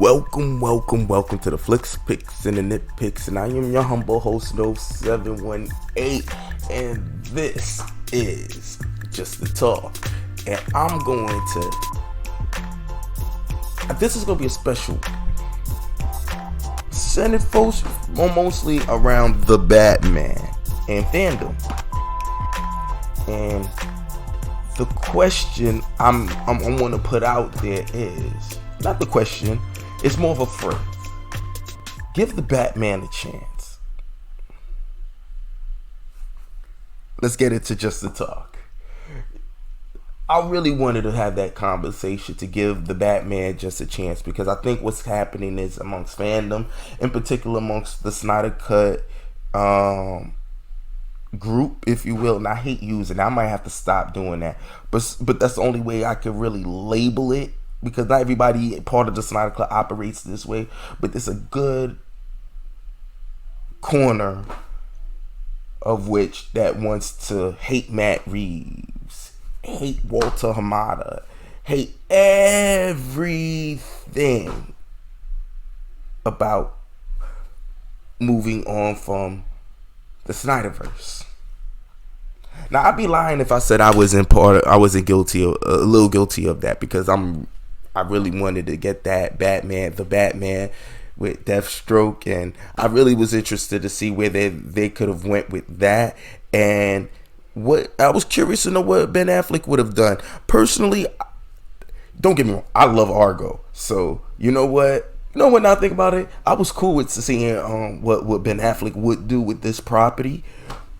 Welcome to the Flicks, Picks, and the Nitpicks, and I am your humble host, No718, and this is Just the Talk, and this is going to be a special, centered mostly around the Batman and fandom, and the question I want to put out there is, not the question, it's more of a phrase. Give the Batman a chance. Let's get into Just the Talk. I really wanted to have that conversation to give the Batman just a chance, because I think what's happening is amongst fandom, in particular amongst the Snyder Cut group, if you will, and I hate using it. I might have to stop doing that, but that's the only way I could really label it, because not everybody part of the Snyder Club operates this way, but it's a good corner of which that wants to hate Matt Reeves, hate Walter Hamada, hate everything about moving on from the Snyderverse. Now, I'd be lying if I said I wasn't guilty, a little guilty of that, because I really wanted to get the Batman with Deathstroke, and I really was interested to see where they could have went with that, and what I was curious to know what Ben Affleck would have done. Personally, don't get me wrong, I love Argo, so you know what? Now I think about it, I was cool with seeing what Ben Affleck would do with this property.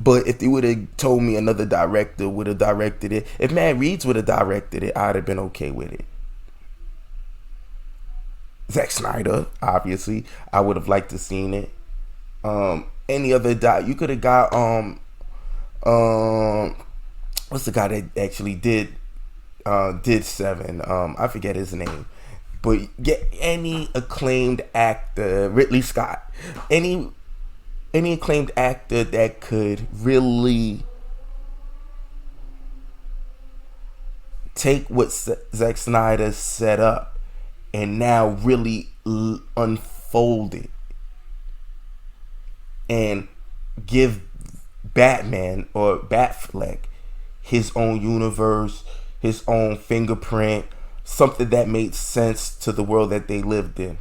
But if they would have told me another director would have directed it, if Matt Reeves would have directed it, I'd have been okay with it. Zack Snyder, obviously, I would have liked to seen it. Any other you could have got what's the guy that actually did Seven? I forget his name. But get any acclaimed actor, Ridley Scott, any acclaimed actor that could really take what Zack Snyder set up and now really unfold it and give Batman or Batfleck his own universe, his own fingerprint, something that made sense to the world that they lived in.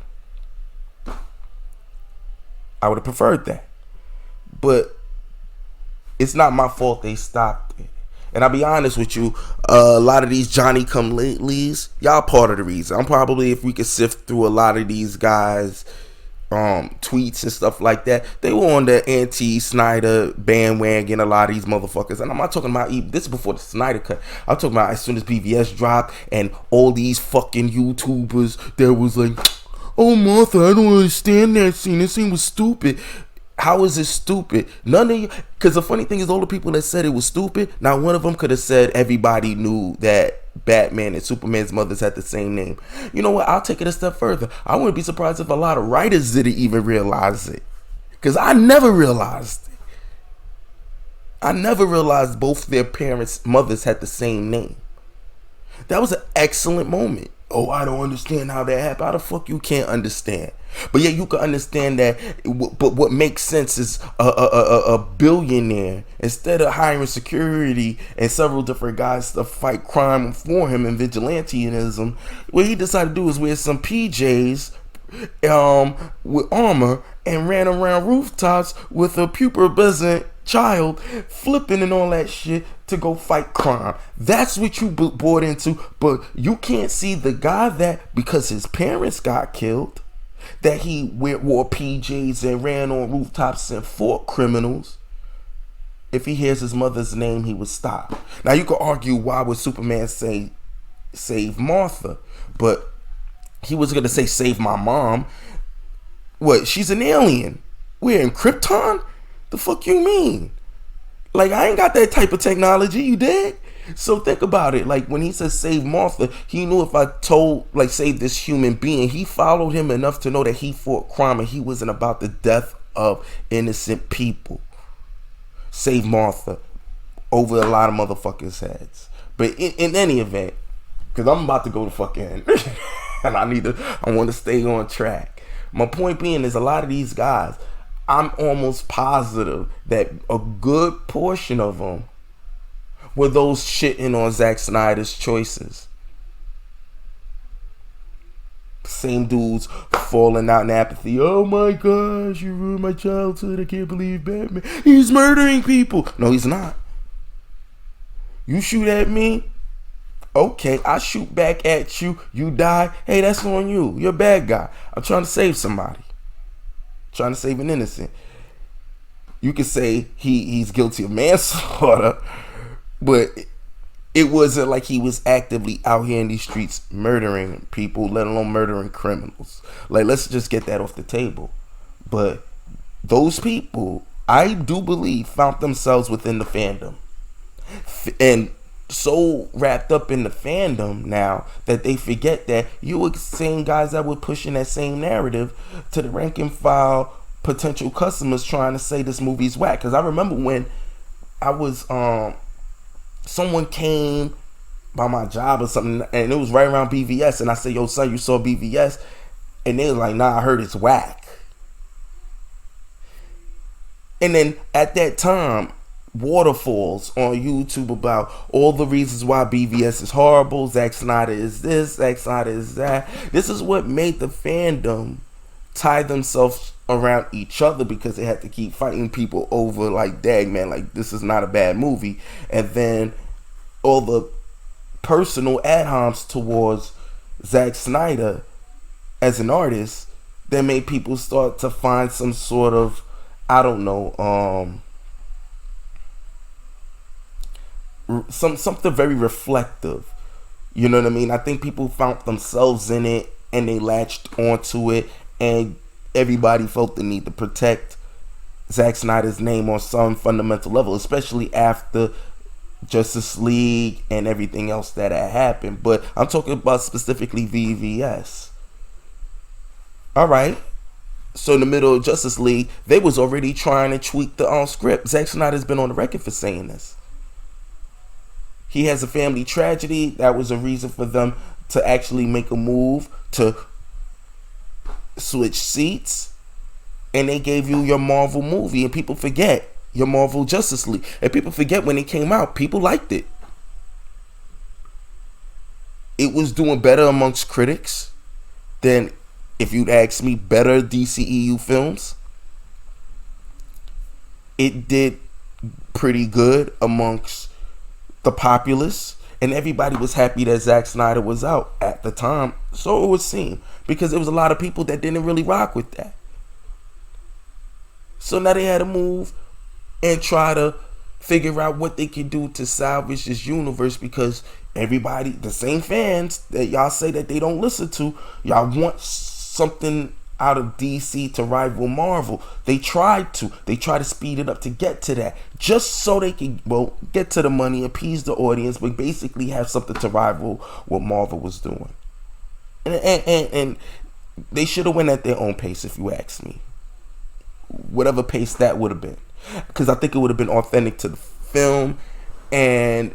I would have preferred that. But it's not my fault they stopped it. And I'll be honest with you, a lot of these Johnny-come-latelys, y'all part of the reason. I'm probably, if we could sift through a lot of these guys' tweets and stuff like that, they were on the anti-Snyder bandwagon, a lot of these motherfuckers. And I'm not talking about, this is before the Snyder Cut. I'm talking about as soon as BVS dropped and all these fucking YouTubers that was like, oh, Martha, I don't understand that scene. That scene was stupid. How is it stupid? None of you, because the funny thing is, all the people that said it was stupid, now one of them could have said everybody knew that Batman and Superman's mothers had the same name. You know what? I'll take it a step further. I wouldn't be surprised if a lot of writers didn't even realize it, because I never realized it. I never realized both their parents' mothers had the same name. That was an excellent moment. Oh, I don't understand how that happened. How the fuck you can't understand? But yeah, you can understand that. But what makes sense is a billionaire, instead of hiring security and several different guys to fight crime for him and vigilantism, what he decided to do is wear some PJs with armor and ran around rooftops with a pubescent child flipping and all that shit to go fight crime. That's what you bought into. But you can't see the guy that, because his parents got killed, that he wore PJs and ran on rooftops and fought criminals. If he hears his mother's name, he would stop. Now you could argue, why would Superman say save Martha? But he was gonna say save my mom. What? She's an alien. We're in Krypton? The fuck you mean? Like, I ain't got that type of technology, you dig? So think about it. Like, when he says save Martha, he knew if I told, like, save this human being, he followed him enough to know that he fought crime and he wasn't about the death of innocent people. Save Martha over a lot of motherfuckers' heads. But in any event, because I'm about to go to fucking and I want to stay on track. My point being is a lot of these guys, I'm almost positive that a good portion of them were those shitting on Zack Snyder's choices. Same dudes falling out in apathy. Oh my gosh, you ruined my childhood. I can't believe Batman. He's murdering people. No, he's not. You shoot at me. Okay, I shoot back at you. You die. Hey, that's on you. You're a bad guy. I'm trying to save somebody. Trying to save an innocent. You could say he's guilty of manslaughter, but it wasn't like he was actively out here in these streets murdering people, let alone murdering criminals. Like, let's just get that off the table. But those people, I do believe, found themselves within the fandom. And so wrapped up in the fandom now that they forget that you were the same guys that were pushing that same narrative to the rank and file potential customers trying to say this movie's whack. Because I remember when I was someone came by my job or something, and it was right around BVS, and I said, yo son, you saw BVS? And they was like, nah, I heard it's whack. And then at that time, waterfalls on YouTube about all the reasons why BVS is horrible, Zack Snyder is this, Zack Snyder is that. This is what made the fandom tie themselves around each other, because they had to keep fighting people over, like, dang man, like, this is not a bad movie. And then all the personal ad-homs towards Zack Snyder as an artist that made people start to find some sort of, I don't know, something very reflective. You know what I mean? I think people found themselves in it and they latched onto it, and everybody felt the need to protect Zack Snyder's name on some fundamental level, especially after Justice League and everything else that had happened. But I'm talking about specifically VVS. Alright, so in the middle of Justice League, they was already trying to tweak the script. Zack Snyder's been on the record for saying this. He has a family tragedy. That was a reason for them to actually make a move to switch seats. And they gave you your Marvel movie, and people forget your Marvel Justice League. And people forget when it came out, people liked it. It was doing better amongst critics than, if you'd ask me, better DCEU films. It did pretty good amongst the populace, and everybody was happy that Zack Snyder was out at the time. So it would seem, because there was a lot of people that didn't really rock with that. So now they had to move and try to figure out what they could do to salvage this universe, because everybody, the same fans that y'all say that they don't listen to, y'all want something out of DC to rival Marvel. They try to speed it up to get to that, just so they can, well, get to the money, appease the audience, but basically have something to rival what Marvel was doing. And they should have went at their own pace, if you ask me. Whatever pace that would have been, because I think it would have been authentic to the film and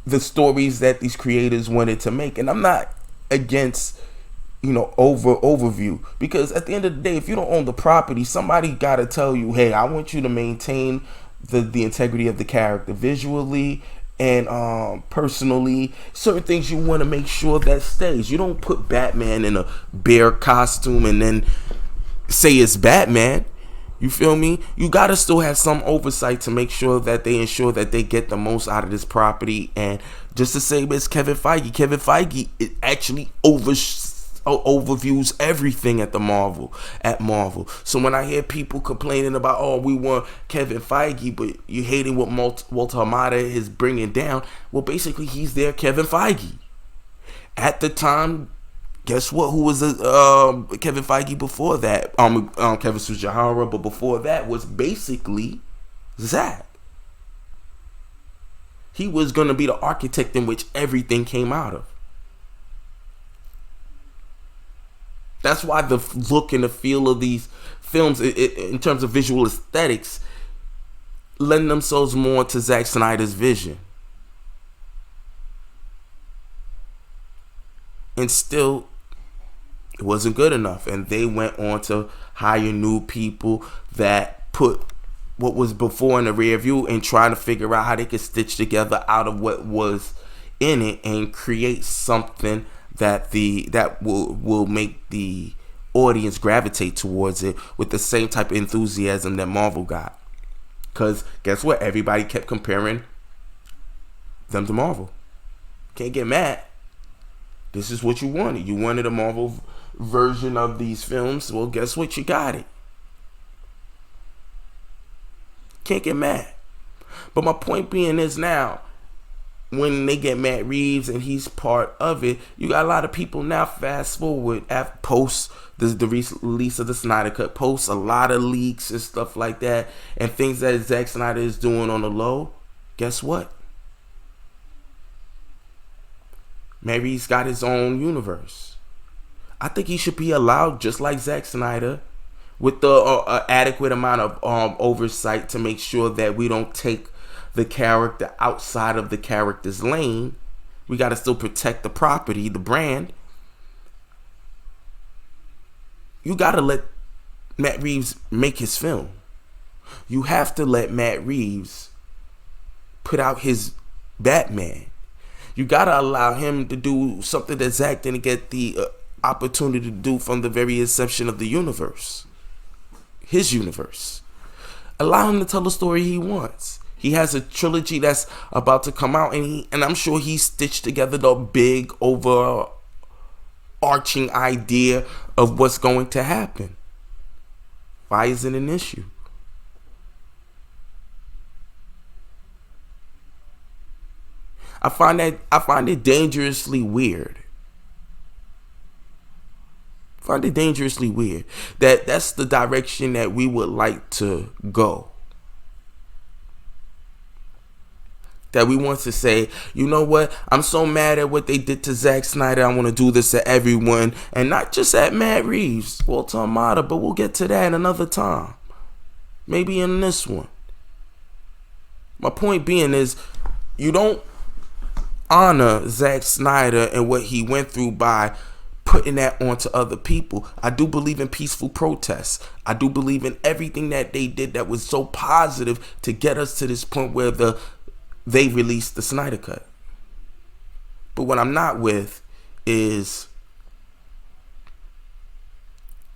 the stories that these creators wanted to make. And I'm not against, overview, because at the end of the day, if you don't own the property, somebody got to tell you, hey, I want you to maintain the integrity of the character visually and personally. Certain things you want to make sure that stays. You don't put Batman in a bear costume and then say it's Batman. You feel me? You gotta still have some oversight to make sure that they ensure that they get the most out of this property. And just the same as Kevin Feige it actually overviews everything at Marvel. So when I hear people complaining about, oh, we want Kevin Feige, but you hating what Walter Hamada is bringing down, well, basically he's their Kevin Feige. At the time, guess what? Who was Kevin Feige before that? Kevin Sujihara, but before that was basically Zack. He was going to be the architect in which everything came out of. That's why the look and the feel of these films, in terms of visual aesthetics, lend themselves more to Zack Snyder's vision. And still, It wasn't good enough, and they went on to hire new people that put what was before in the rear view and trying to figure out how they could stitch together out of what was in it and create something that will make the audience gravitate towards it with the same type of enthusiasm that Marvel got. Because guess what? Everybody kept comparing them to Marvel. Can't get mad. This is what you wanted. You wanted a Marvel version of these films. Well, guess what? You got it. Can't get mad. But my point being is now, when they get Matt Reeves and he's part of it, you got a lot of people now fast forward after post the release of the Snyder Cut, post a lot of leaks and stuff like that, and things that Zack Snyder is doing on the low. Guess what? Matt Reeves got his own universe. I think he should be allowed, just like Zack Snyder, with the adequate amount of oversight to make sure that we don't take the character outside of the character's lane. We got to still protect the property, the brand. You got to let Matt Reeves make his film. You have to let Matt Reeves put out his Batman. You got to allow him to do something that Zack didn't get the opportunity to do from the very inception of the universe. His universe. Allow him to tell the story he wants. He has a trilogy that's about to come out, and I'm sure he stitched together the big overarching idea of what's going to happen. Why is it an issue? I find it dangerously weird. That's the direction that we would like to go. That we want to say, you know what? I'm so mad at what they did to Zack Snyder. I want to do this to everyone, and not just at Matt Reeves, Walter Amada, but we'll get to that another time. Maybe in this one. My point being is, you don't honor Zack Snyder and what he went through by putting that onto other people. I do believe in peaceful protests. I do believe in everything that they did that was so positive to get us to this point where they released the Snyder Cut. But what I'm not with is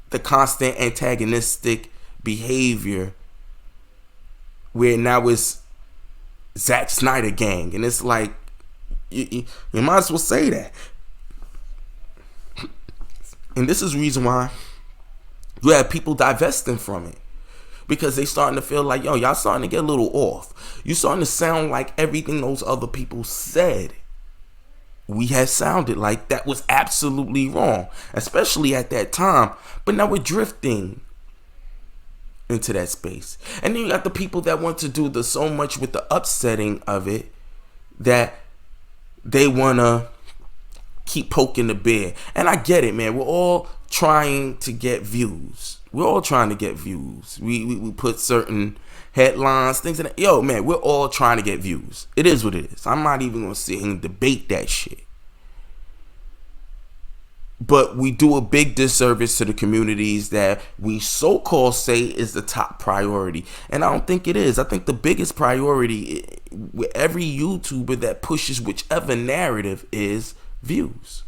the constant antagonistic behavior where now it's Zack Snyder gang. And it's like, you might as well say that. And this is the reason why you have people divesting from it. Because they starting to feel like, yo, y'all starting to get a little off. You starting to sound like everything those other people said we had sounded like that was absolutely wrong. Especially at that time. But now we're drifting into that space. And then you got the people that want to do so much with the upsetting of it that they want to keep poking the bear. And I get it, man. We're all trying to get views. We're all trying to get views. We put certain headlines, things in it. Yo, man, we're all trying to get views. It is what it is. I'm not even going to sit here and debate that shit. But we do a big disservice to the communities that we so-called say is the top priority. And I don't think it is. I think the biggest priority with every YouTuber that pushes whichever narrative is views.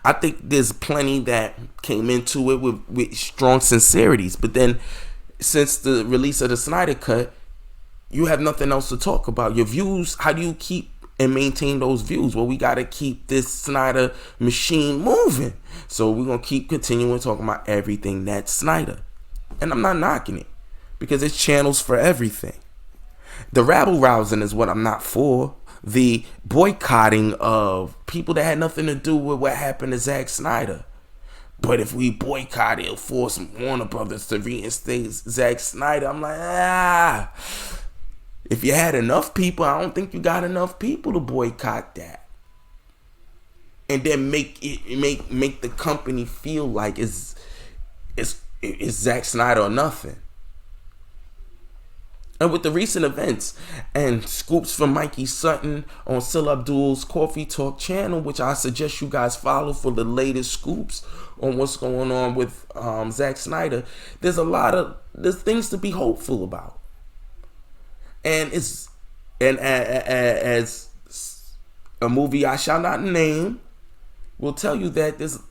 I think there's plenty that came into it with strong sincerities. But then since the release of the Snyder Cut, you have nothing else to talk about. Your views, how do you keep and maintain those views? Well, we got to keep this Snyder machine moving. So we're going to keep continuing talking about everything that's Snyder. And I'm not knocking it because it's channels for everything. The rabble-rousing is what I'm not for. The boycotting of people that had nothing to do with what happened to Zack Snyder. But if we boycott it, it'll force Warner Brothers to reinstate Zack Snyder. I'm like, if you had enough people, I don't think you got enough people to boycott that. And then make the company feel like it's Zack Snyder or nothing. And with the recent events and scoops from Mikey Sutton on Sil Abdul's Coffee Talk channel, which I suggest you guys follow for the latest scoops on what's going on with Zack Snyder, there's things to be hopeful about. And as a movie I shall not name will tell you that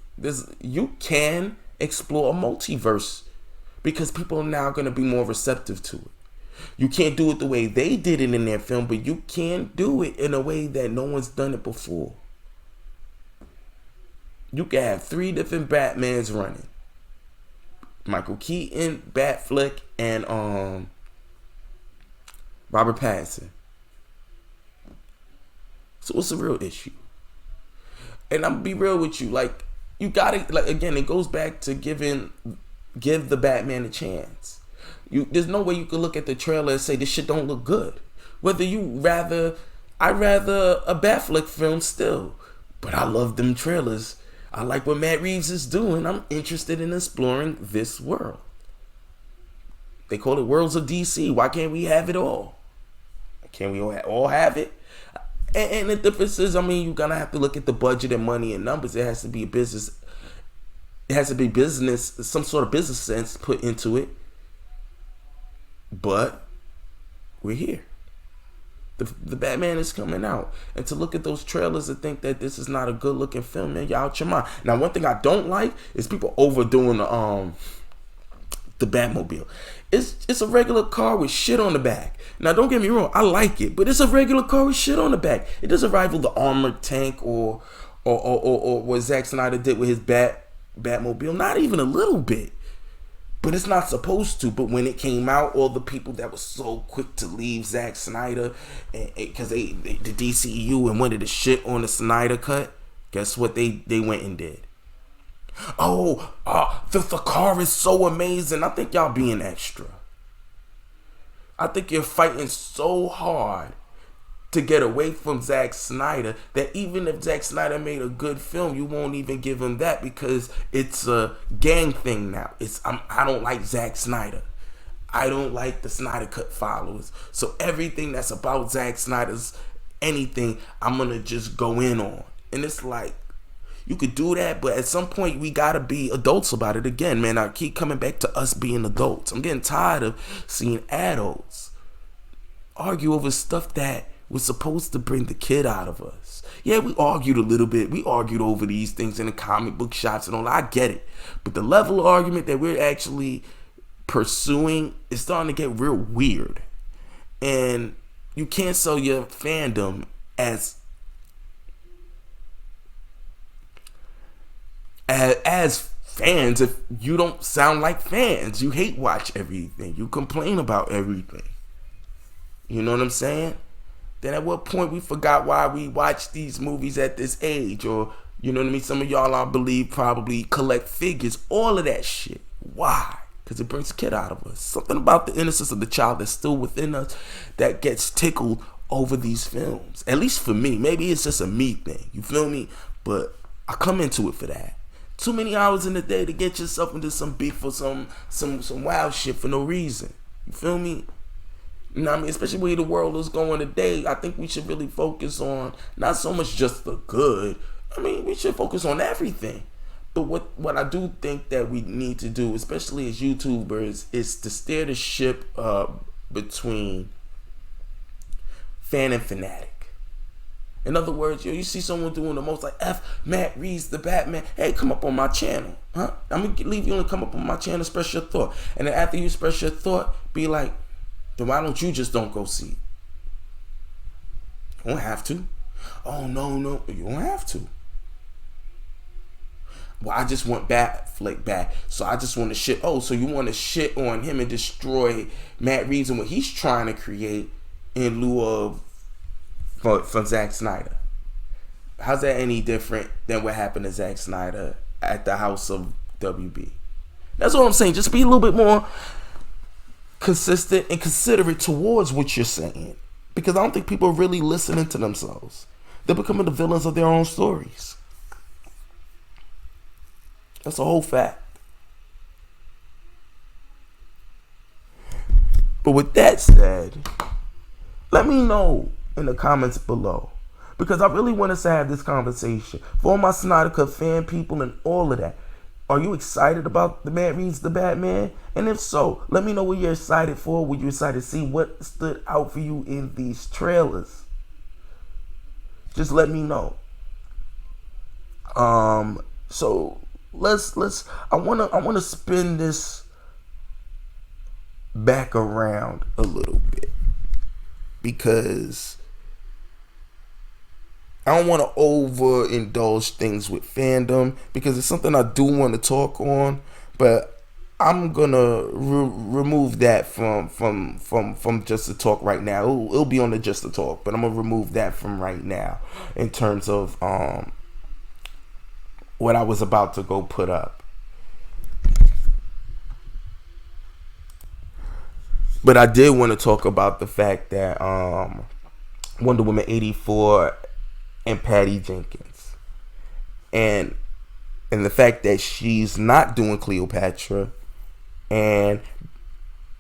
you can explore a multiverse, because people are now going to be more receptive to it. You can't do it the way they did it in their film, but you can do it in a way that no one's done it before. You can have 3 different Batmans running. Michael Keaton, Batfleck, and Robert Pattinson. So what's the real issue? And I'm gonna be real with you, like, you gotta, like, again, it goes back to give the Batman a chance. There's no way you could look at the trailer and say this shit don't look good. I'd rather a Batfleck film still, but I love them trailers. I like what Matt Reeves is doing. I'm interested in exploring this world. They call it Worlds of DC. Why can't we have it all? Can't we all have it? And the difference is, I mean, you're gonna have to look at the budget and money and numbers. It has to be a business. It has to be business, some sort of business sense put into it. But we're here. The Batman is coming out. And to look at those trailers and think that this is not a good looking film, man, you're out your mind. Now, one thing I don't like is people overdoing the Batmobile. It's a regular car with shit on the back. Now, don't get me wrong, I like it, but it's a regular car with shit on the back. It doesn't rival the armored tank or what Zack Snyder did with his Batmobile. Not even a little bit. But it's not supposed to. But when it came out, all the people that were so quick to leave Zack Snyder, because the DCEU and wanted to shit on the Snyder cut, guess what they went and did? The car is so amazing. I think y'all being extra. I think you're fighting so hard to get away from Zack Snyder that even if Zack Snyder made a good film, you won't even give him that, because it's a gang thing now. I don't like Zack Snyder. I don't like the Snyder Cut followers. So everything that's about Zack Snyder's anything, I'm gonna just go in on. And it's like, you could do that, but at some point we gotta be adults about it again, man. I keep coming back to us being adults. I'm getting tired of seeing adults argue over stuff that was supposed to bring the kid out of us. Yeah, we argued a little bit. We argued over these things in the comic book shops and all. I get it. But the level of argument that we're actually pursuing is starting to get real weird. And you can't sell your fandom as fans if you don't sound like fans. You hate watch everything. You complain about everything. You know what I'm saying? Then at what point we forgot why we watch these movies at this age? Or, you know what I mean? Some of y'all, I believe, probably collect figures. All of that shit. Why? Because it brings the kid out of us. Something about the innocence of the child that's still within us that gets tickled over these films. At least for me. Maybe it's just a me thing. You feel me? But I come into it for that. Too many hours in the day to get yourself into some beef or some wild shit for no reason. You feel me? You know what I mean? Especially where the world is going today, I think we should really focus on not so much just the good. I mean, we should focus on everything. But what I do think that we need to do, especially as YouTubers, is to steer the ship between fan and fanatic. In other words, you see someone doing the most, like Matt Reeves, the Batman. Hey, come up on my channel. Huh? I'm going to leave you and come up on my channel, express your thought. And then after you express your thought, be like, then why don't you just don't go see it? You don't have to. Oh, no, you don't have to. Well, I just want Batfleck back, so I just want to shit. Oh, so you want to shit on him and destroy Matt Reeves and what he's trying to create in lieu of from Zack Snyder? How's that any different than what happened to Zack Snyder at the house of WB? That's what I'm saying. Just be a little bit more consistent and considerate towards what you're saying, because I don't think people are really listening to themselves. They're becoming the villains of their own stories. That's a whole fact. But with that said, let me know in the comments below, because I really want us to have this conversation. For all my Snyder Cut fan people and all of that, are you excited about the Matt Reeves the Batman? And if so, let me know what you're excited for. What you're excited to see? What stood out for you in these trailers? Just let me know. So I wanna spin this back around a little bit, because I don't want to overindulge things with fandom, because it's something I do want to talk on, but I'm gonna remove that from just the talk right now. It'll be on the just the talk, but I'm gonna remove that from right now in terms of what I was about to go put up. But I did want to talk about the fact that Wonder Woman 84 and Patty Jenkins, and the fact that she's not doing Cleopatra, and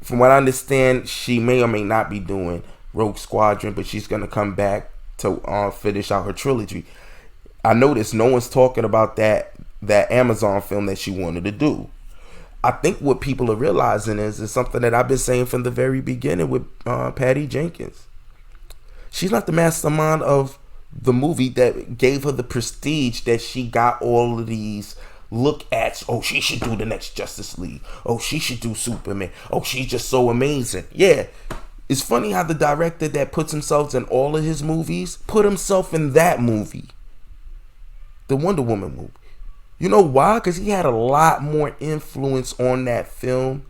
from what I understand, she may or may not be doing Rogue Squadron, but she's gonna come back to finish out her trilogy. I noticed no one's talking about that Amazon film that she wanted to do. I think what people are realizing is something that I've been saying from the very beginning with Patty Jenkins. She's not the mastermind of the movie that gave her the prestige that she got all of these look at. Oh, she should do the next Justice League. Oh, she should do Superman. Oh, she's just so amazing. Yeah, it's funny how the director that puts himself in all of his movies put himself in that movie, the Wonder Woman movie. You know why? Because he had a lot more influence on that film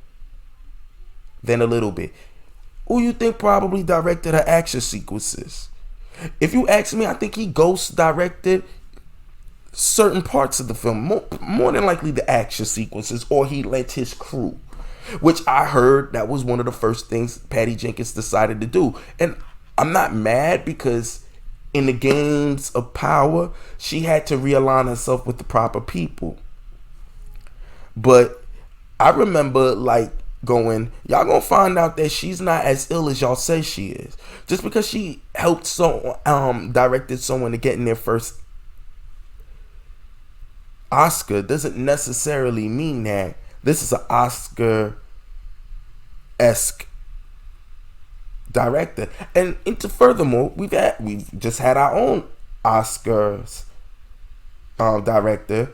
than a little bit. Who you think probably directed her action sequences? If you ask me, I think he ghost directed certain parts of the film, more than likely the action sequences, or he lent his crew, which I heard that was one of the first things Patty Jenkins decided to do. And I'm not mad, because in the games of power, she had to realign herself with the proper people. But I remember going, y'all gonna find out that she's not as ill as y'all say she is. Just because she helped directed someone to get in their first Oscar doesn't necessarily mean that this is an Oscar-esque director. And furthermore, we've just had our own Oscars director,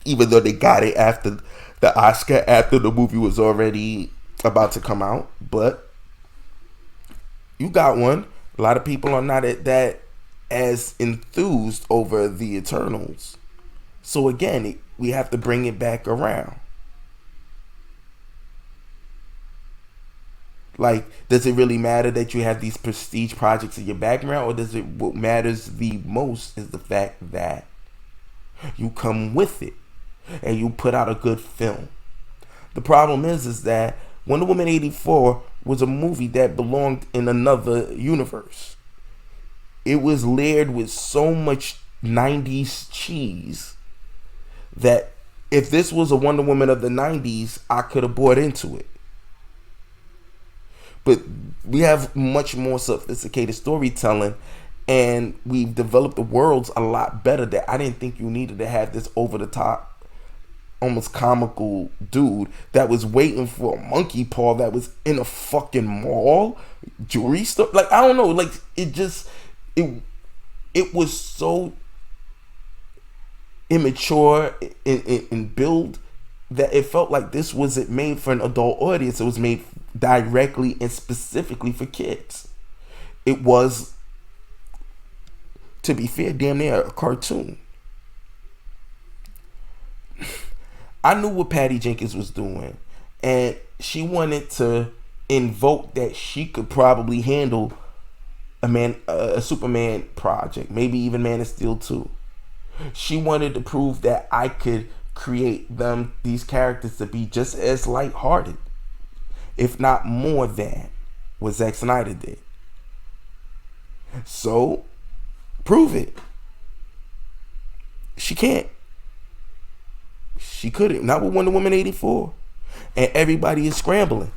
even though they got it after the Oscar, after the movie was already about to come out. But you got one. A lot of people are not that as enthused over the Eternals. So again, we have to bring it back around. Does it really matter that you have these prestige projects in your background, or what matters the most is the fact that you come with it and you put out a good film? The problem is that Wonder Woman 84 was a movie that belonged in another universe. It was layered with so much 90s cheese that if this was a Wonder Woman of the 90s, I could have bought into it. But we have much more sophisticated storytelling, and we've developed the worlds a lot better, that I didn't think you needed to have this over-the-top, almost comical dude that was waiting for a monkey paw that was in a fucking mall, jewelry store. I don't know, it was so immature in build that it felt like this wasn't made for an adult audience. It was made directly and specifically for kids. It was, to be fair, damn near a cartoon. I knew what Patty Jenkins was doing, and she wanted to invoke that she could probably handle a Superman project, maybe even Man of Steel 2. She wanted to prove that I could create these characters to be just as lighthearted, if not more than what Zack Snyder did. So, prove it. She can't. She couldn't. Not with Wonder Woman 84. And everybody is scrambling.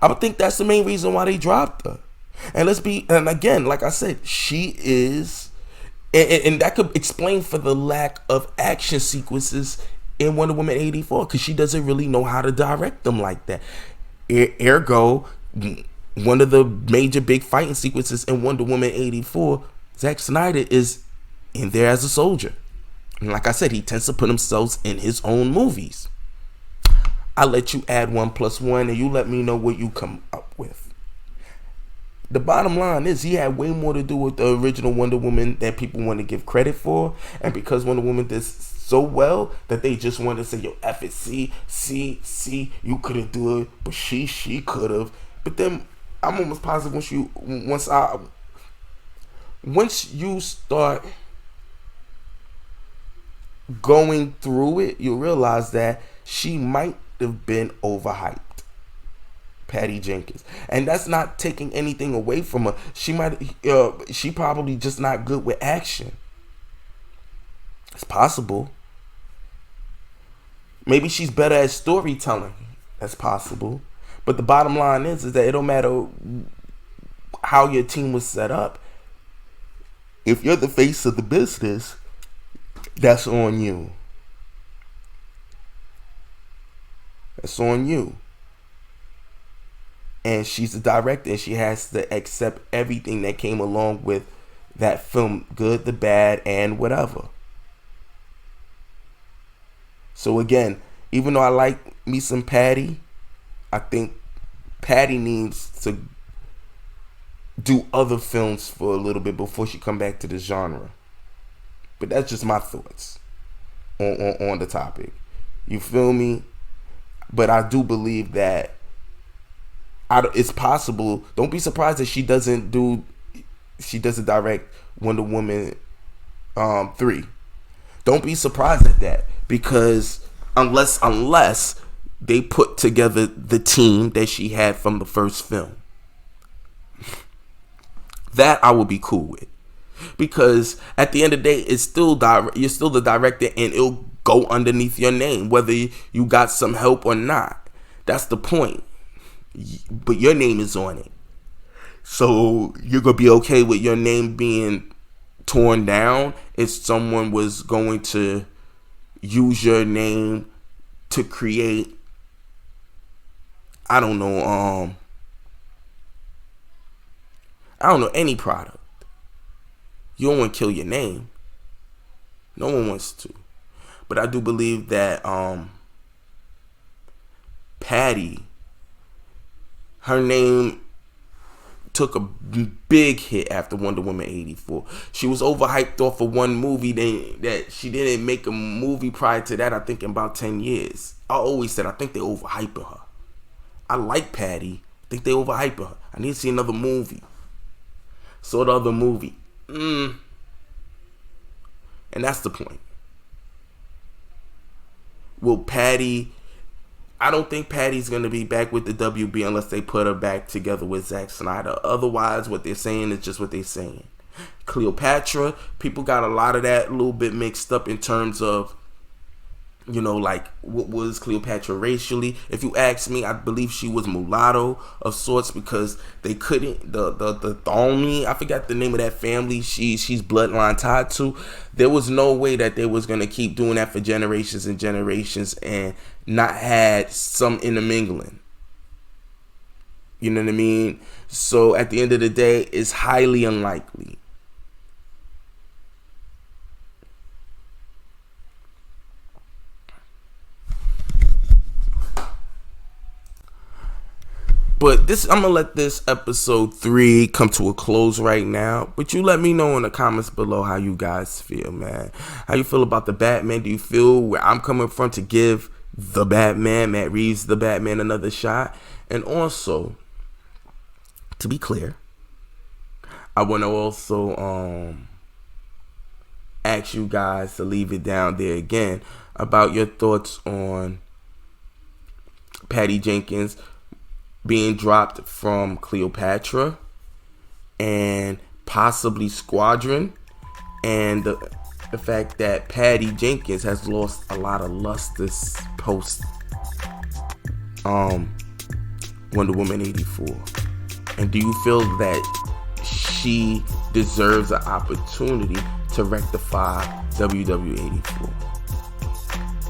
I would think that's the main reason why they dropped her. And again, like I said, she is, and that could explain for the lack of action sequences in Wonder Woman 84, because she doesn't really know how to direct them like that. Ergo, one of the major big fighting sequences in Wonder Woman 84, Zack Snyder is in there as a soldier. And like I said, he tends to put himself in his own movies. I'll let you add 1 + 1 and you let me know what you come up with. The bottom line is he had way more to do with the original Wonder Woman than people want to give credit for. And because Wonder Woman did so well that they just want to say, yo, F it, see, you couldn't do it, but she could have. But then I'm almost positive once you start going through it, you'll realize that she might have been overhyped, Patty Jenkins, and that's not taking anything away from her. She probably just not good with action. It's possible. Maybe she's better at storytelling. That's possible. But the bottom line is that it don't matter how your team was set up. If you're the face of the business, that's on you. That's on you. And she's the director, and she has to accept everything that came along with that film, good, the bad, and whatever. So again, even though I like me some Patty, I think Patty needs to do other films for a little bit before she come back to the genre. But that's just my thoughts on the topic. You feel me? But I do believe that it's possible. Don't be surprised that she doesn't direct Wonder Woman 3. Don't be surprised at that, because unless they put together the team that she had from the first film, that I would be cool with, because at the end of the day, it's still you're still the director, and it'll go underneath your name whether you got some help or not. That's the point. But your name is on it, so you're gonna be okay with your name being torn down if someone was going to use your name to create, I don't know, any product. You don't want to kill your name. No one wants to. But I do believe that Patty, her name took a big hit after Wonder Woman 84. She was overhyped off of one movie that she didn't make a movie prior to that, I think in about 10 years. I always said I think they're overhyping her. I like Patty. I think they're overhyping her. I need to see another movie. Saw the other movie. And that's the point. Will Patty... I don't think Patty's going to be back with the WB unless they put her back together with Zack Snyder. Otherwise, what they're saying is just what they're saying. Cleopatra, people got a lot of that a little bit mixed up in terms of, like, what was Cleopatra racially? If you ask me, I believe she was mulatto of sorts, because they couldn't, the Tholme, I forgot the name of that family she's bloodline tied to. There was no way that they was going to keep doing that for generations and generations and not had some intermingling. You know what I mean? So at the end of the day, it's highly unlikely. But I'm gonna let this episode 3 come to a close right now. But you let me know in the comments below how you guys feel, man. How you feel about the Batman? Do you feel where I'm coming from to give the Batman, Matt Reeves, the Batman, another shot? And also, to be clear, I want to also ask you guys to leave it down there again about your thoughts on Patty Jenkins being dropped from Cleopatra and possibly Squadron, and the fact that Patty Jenkins has lost a lot of luster post Wonder Woman 84? And do you feel that she deserves an opportunity to rectify WW 84?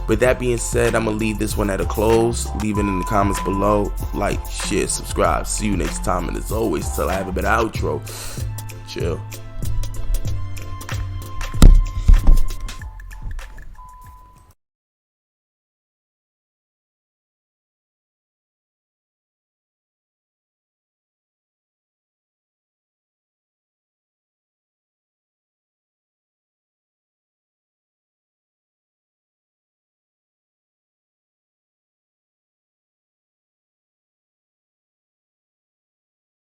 With that being said, I'm going to leave this one at a close. Leave it in the comments below. Like, share, subscribe. See you next time. And as always, till I have a better outro, chill.